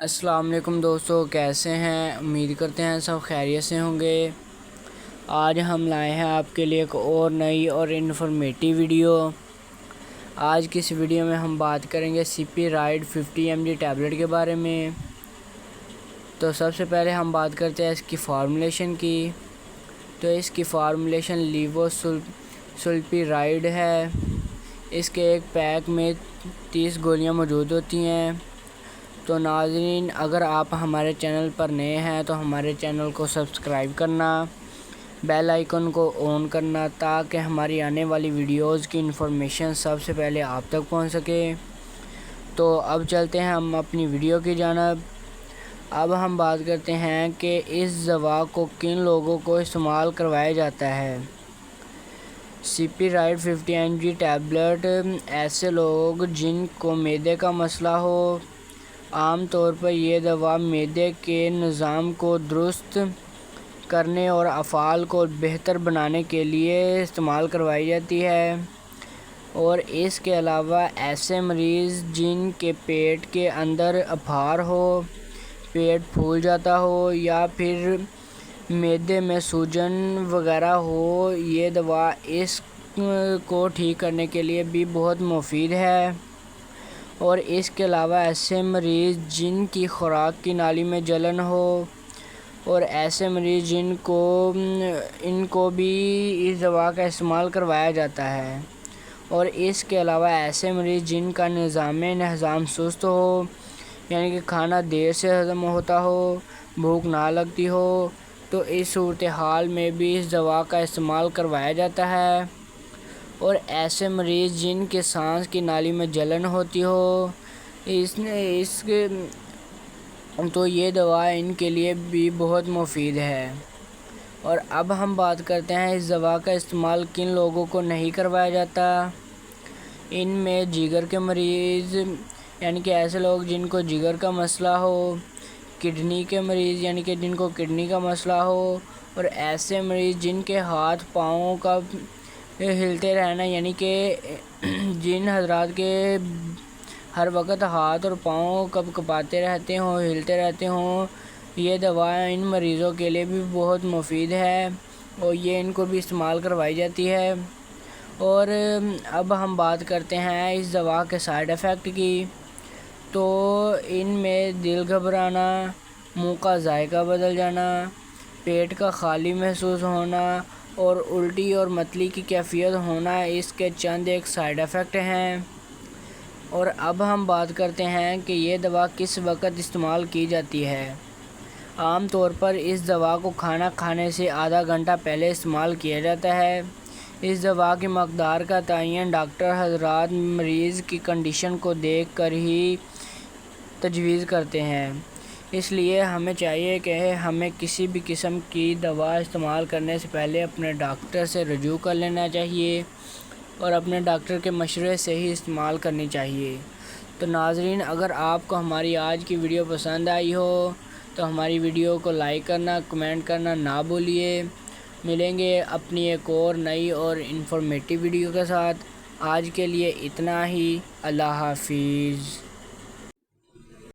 السلام علیکم دوستو، کیسے ہیں؟ امید کرتے ہیں سب خیریت سے ہوں گے۔ آج ہم لائے ہیں آپ کے لیے ایک اور نئی اور انفارمیٹیو ویڈیو۔ آج کی اس ویڈیو میں ہم بات کریں گے سی پی رائڈ 50 mg ٹیبلٹ کے بارے میں۔ تو سب سے پہلے ہم بات کرتے ہیں اس کی فارمولیشن کی۔ تو اس کی فارمولیشن لیوو سلپی رائڈ ہے۔ اس کے ایک پیک میں 30 گولیاں موجود ہوتی ہیں۔ تو ناظرین، اگر آپ ہمارے چینل پر نئے ہیں تو ہمارے چینل کو سبسکرائب کرنا، بیل آئیکن کو آن کرنا تاکہ ہماری آنے والی ویڈیوز کی انفارمیشن سب سے پہلے آپ تک پہنچ سکے۔ تو اب چلتے ہیں ہم اپنی ویڈیو کی جانب۔ اب ہم بات کرتے ہیں کہ اس دوا کو کن لوگوں کو استعمال کروایا جاتا ہے۔ سی پی رائڈ 50 mg ٹیبلٹ ایسے لوگ جن کو معدے کا مسئلہ ہو۔ عام طور پر یہ دوا معدے کے نظام کو درست کرنے اور افعال کو بہتر بنانے کے لیے استعمال کروائی جاتی ہے، اور اس کے علاوہ ایسے مریض جن کے پیٹ کے اندر اپھار ہو، پیٹ پھول جاتا ہو یا پھر معدے میں سوجن وغیرہ ہو، یہ دوا اس کو ٹھیک کرنے کے لیے بھی بہت مفید ہے۔ اور اس کے علاوہ ایسے مریض جن کی خوراک کی نالی میں جلن ہو، اور ایسے مریض ان کو بھی اس دوا کا استعمال کروایا جاتا ہے۔ اور اس کے علاوہ ایسے مریض جن کا نظام سست ہو، یعنی کہ کھانا دیر سے ہضم ہوتا ہو، بھوک نہ لگتی ہو، تو اس صورتحال میں بھی اس دوا کا استعمال کروایا جاتا ہے۔ اور ایسے مریض جن کے سانس کی نالی میں جلن ہوتی ہو، تو یہ دوا ان کے لیے بھی بہت مفید ہے۔ اور اب ہم بات کرتے ہیں اس دوا کا استعمال کن لوگوں کو نہیں کروایا جاتا۔ ان میں جگر کے مریض، یعنی کہ ایسے لوگ جن کو جگر کا مسئلہ ہو، کڈنی کے مریض، یعنی کہ جن کو کڈنی کا مسئلہ ہو، اور ایسے مریض جن کے ہاتھ پاؤں کا ہلتے رہنا، یعنی کہ جن حضرات کے ہر وقت ہاتھ اور پاؤں کپاتے رہتے ہوں، ہلتے رہتے ہوں، یہ دوا ان مریضوں کے لیے بھی بہت مفید ہے اور یہ ان کو بھی استعمال کروائی جاتی ہے۔ اور اب ہم بات کرتے ہیں اس دوا کے سائیڈ ایفیکٹ کی۔ تو ان میں دل گھبرانا، منہ کا ذائقہ بدل جانا، پیٹ کا خالی محسوس ہونا اور الٹی اور متلی کی کیفیت ہونا اس کے چند ایک سائیڈ ایفیکٹ ہیں۔ اور اب ہم بات کرتے ہیں کہ یہ دوا کس وقت استعمال کی جاتی ہے۔ عام طور پر اس دوا کو کھانا کھانے سے آدھا گھنٹہ پہلے استعمال کیا جاتا ہے۔ اس دوا کی مقدار کا تعین ڈاکٹر حضرات مریض کی کنڈیشن کو دیکھ کر ہی تجویز کرتے ہیں۔ اس لیے ہمیں چاہیے کہ ہمیں کسی بھی قسم کی دوا استعمال کرنے سے پہلے اپنے ڈاکٹر سے رجوع کر لینا چاہیے اور اپنے ڈاکٹر کے مشورے سے ہی استعمال کرنی چاہیے۔ تو ناظرین، اگر آپ کو ہماری آج کی ویڈیو پسند آئی ہو تو ہماری ویڈیو کو لائک کرنا، کمنٹ کرنا نہ بھولیے۔ ملیں گے اپنی ایک اور نئی اور انفارمیٹیو ویڈیو کے ساتھ۔ آج کے لیے اتنا ہی۔ اللہ حافظ۔